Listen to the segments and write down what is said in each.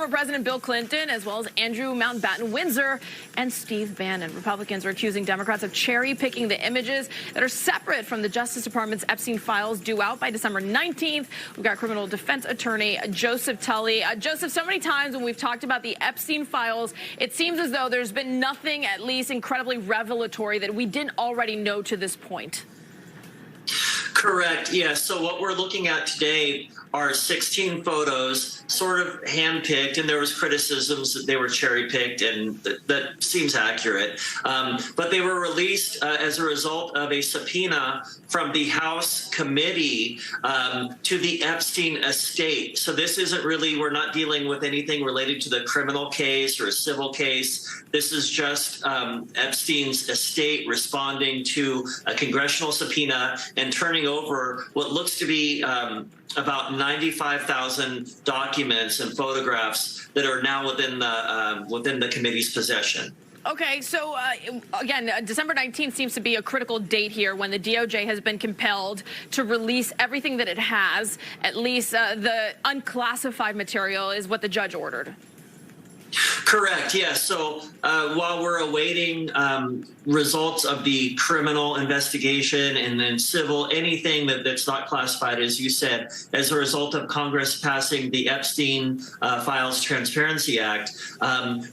former President Bill Clinton, as well as Andrew Mountbatten Windsor and Steve Bannon. Republicans are accusing Democrats of cherry-picking the images that are separate from the Justice Department's Epstein files due out by December 19th. We've got criminal defense attorney Joseph Tully. Joseph, so many times when we've talked about the Epstein files, it seems as though there's been nothing at least incredibly revelatory that we didn't already know to this point. Correct. Yes. So what we're looking at today are 16 photos, sort of handpicked, and there was criticisms that they were cherry-picked, and that seems accurate. But they were released as a result of a subpoena from the House committee to the Epstein estate. So this isn't really, we're not dealing with anything related to the criminal case or a civil case. This is just Epstein's estate responding to a congressional subpoena and turning over what looks to be about 95,000 documents and photographs that are now within the committee's possession. Okay, so again, December 19th seems to be a critical date here when the DOJ has been compelled to release everything that it has. At least the unclassified material is what the judge ordered. Correct. Yes. So while we're awaiting results of the criminal investigation and then civil, anything that's not classified, as you said, as a result of Congress passing the Epstein Files Transparency Act,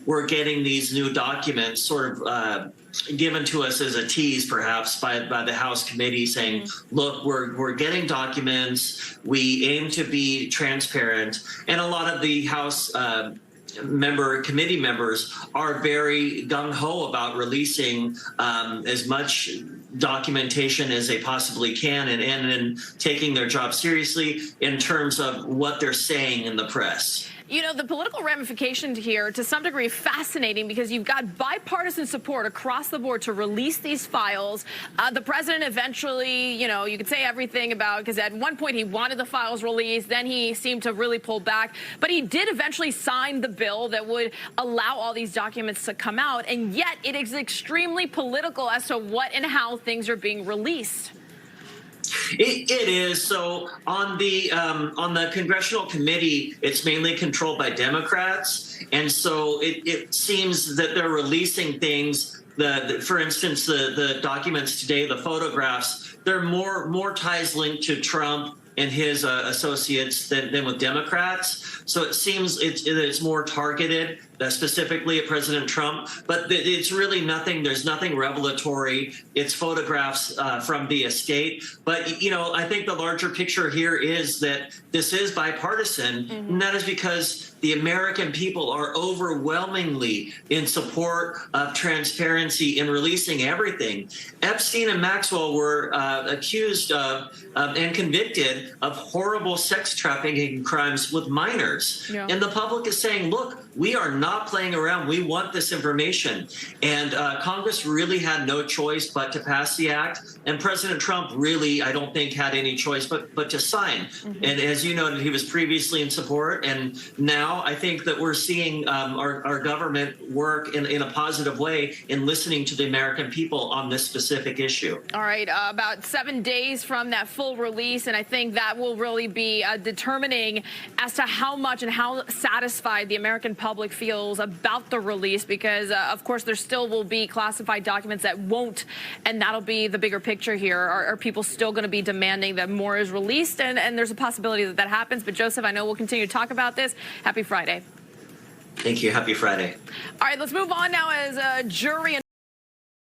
we're getting these new documents sort of given to us as a tease, perhaps, by the House committee saying, look, we're getting documents. We aim to be transparent. And a lot of the House committee members are very gung-ho about releasing as much documentation as they possibly can and taking their job seriously in terms of what they're saying in the press. You know, the political ramifications here, to some degree, fascinating because you've got bipartisan support across the board to release these files. The president eventually, you know, you could say everything about, because at one point he wanted the files released, then he seemed to really pull back. But he did eventually sign the bill that would allow all these documents to come out. And yet it is extremely political as to what and how things are being released. It is. So on the congressional committee, it's mainly controlled by Democrats. And so it seems that they're releasing things. For instance, the documents today, the photographs, there are more ties linked to Trump and his associates than with Democrats. So it seems it's more targeted specifically at President Trump, but it's really nothing. There's nothing revelatory. It's photographs from the estate. But, you know, I think the larger picture here is that this is bipartisan, and that is because the American people are overwhelmingly in support of transparency in releasing everything. Epstein and Maxwell were accused of and convicted of horrible sex trafficking crimes with minors. Yeah. And the public is saying, look, we are not playing around. We want this information. And Congress really had no choice but to pass the act. And President Trump really, I don't think, had any choice but to sign. And as you noted, he was previously in support. And now I think that we're seeing our government work in a positive way in listening to the American people on this specific issue. All right. About 7 days from that full release. And I think that will really be determining as to how much and how satisfied the American public feels about the release, because of course there still will be classified documents that won't, and that'll be the bigger picture here. Are people still going to be demanding that more is released? And there's a possibility that happens. But Joseph, I know we'll continue to talk about this. Happy Friday. Thank you. Happy Friday. All right, let's move on now as a jury